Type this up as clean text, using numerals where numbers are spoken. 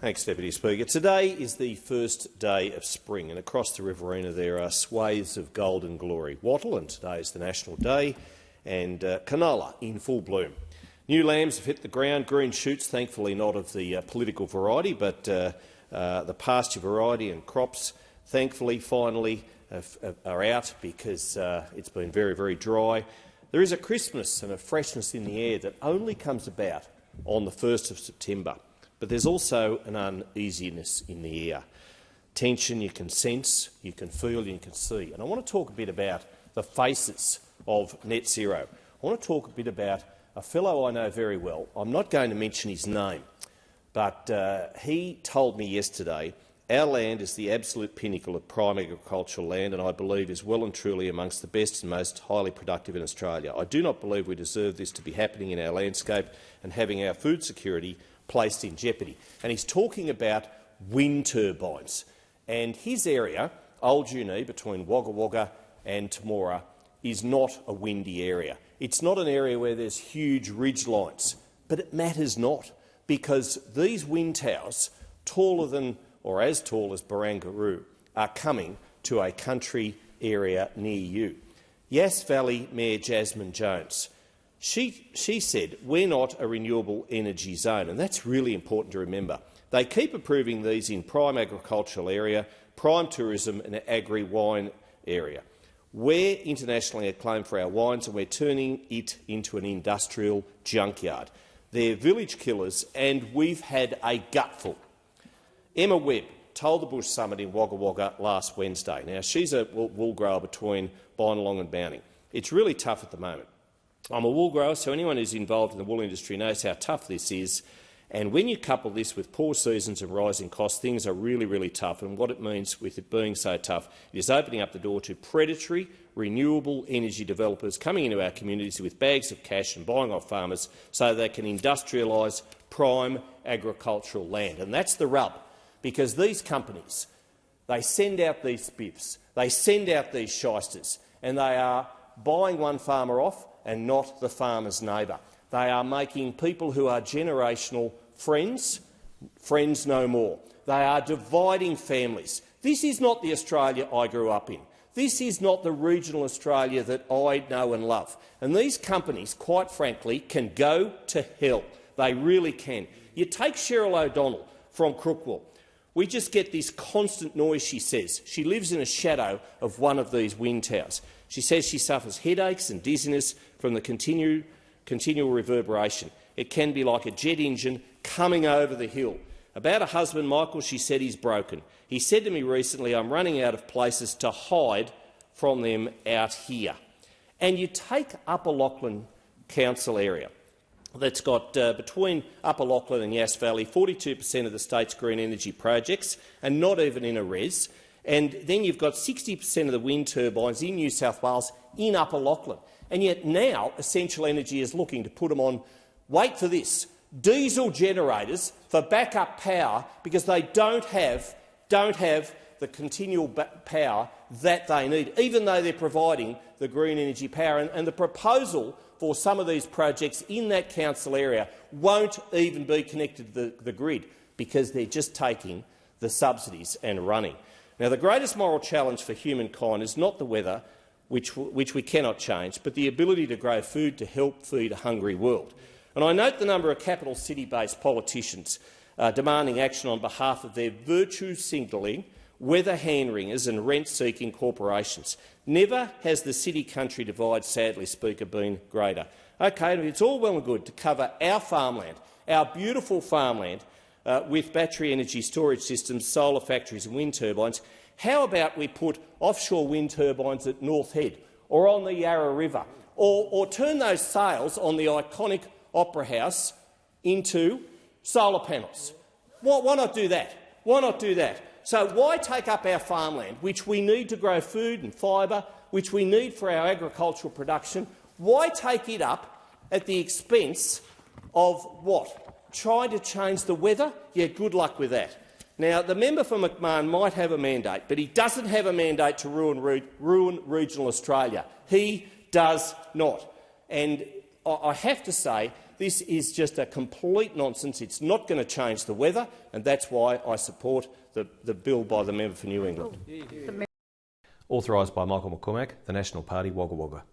Thanks, Deputy Speaker. Today is the first day of spring, and across the Riverina there are swathes of golden glory. Wattle, and today is the National Day, and canola in full bloom. New lambs have hit the ground, green shoots, thankfully not of the political variety, but the pasture variety, and crops, thankfully, finally are out because it's been very, very dry. There is a crispness and a freshness in the air that only comes about on the 1st of September. But there's also an uneasiness in the air. Tension you can sense, you can feel, you can see. And I want to talk a bit about the faces of net zero. I want to talk a bit about a fellow I know very well. I'm not going to mention his name, but he told me yesterday our land is the absolute pinnacle of prime agricultural land, and I believe is well and truly amongst the best and most highly productive in Australia. I do not believe we deserve this to be happening in our landscape and having our food security placed in jeopardy. And he's talking about wind turbines. And his area, Old Junee, between Wagga Wagga and Temora, is not a windy area. It's not an area where there's huge ridge lines. But it matters not, because these wind towers, taller than or as tall as Barangaroo, are coming to a country area near you. Yass Valley Mayor Jasmine Jones, she said, we're not a renewable energy zone, and that's really important to remember. They keep approving these in prime agricultural area, prime tourism and agri-wine area. We're internationally acclaimed for our wines, and we're turning it into an industrial junkyard. They're village killers, and we've had a gutful. Emma Webb told the Bush Summit in Wagga Wagga last Wednesday. Now, she's a wool grower between Bynalong and Bowning. It's really tough at the moment. I'm a wool grower, so anyone who's involved in the wool industry knows how tough this is. And when you couple this with poor seasons and rising costs, things are really, really tough. And what it means with it being so tough, it is opening up the door to predatory, renewable energy developers coming into our communities with bags of cash and buying off farmers so they can industrialise prime agricultural land. And that's the rub, because these companies, they send out these spiffs, they send out these shysters, and they are buying one farmer off and not the farmer's neighbour. They are making people who are generational friends no more. They are dividing families. This is not the Australia I grew up in. This is not the regional Australia that I know and love. And these companies, quite frankly, can go to hell. They really can. You take Cheryl O'Donnell from Crookwell. We just get this constant noise, she says. She lives in a shadow of one of these wind towers. She says she suffers headaches and dizziness from the continual reverberation. It can be like a jet engine coming over the hill. About her husband, Michael, she said he's broken. He said to me recently, I'm running out of places to hide from them out here. And you take Upper Lachlan Council area. That's got, between Upper Lachlan and Yass Valley, 42% of the state's green energy projects, and not even in a res. And then you've got 60% of the wind turbines in New South Wales in Upper Lachlan. And yet now Essential Energy is looking to put them on, wait for this, diesel generators for backup power, because they don't have the continual power that they need, even though they're providing the green energy power. And the proposal for some of these projects in that council area won't even be connected to the grid, because they're just taking the subsidies and running. Now, the greatest moral challenge for humankind is not the weather, which we cannot change, but the ability to grow food to help feed a hungry world. And I note the number of capital city-based politicians demanding action on behalf of their virtue-signalling, weather hand-wringers and rent-seeking corporations. Never has the city-country divide, sadly, Speaker, been greater. OK, it's all well and good to cover our farmland, our beautiful farmland, with battery energy storage systems, solar factories and wind turbines. How about we put offshore wind turbines at North Head or on the Yarra River, or turn those sails on the iconic Opera House into solar panels? Why not do that? Why not do that? So why take up our farmland, which we need to grow food and fibre, which we need for our agricultural production? Why take it up at the expense of what? Trying to change the weather? Yeah, good luck with that. Now, the member for McMahon might have a mandate, but he doesn't have a mandate to ruin regional Australia. He does not. And I have to say, This is just a complete nonsense. It's not going to change the weather, and that's why I support the bill by the member for New England. Authorised by Michael McCormack, the National Party, Wagga Wagga.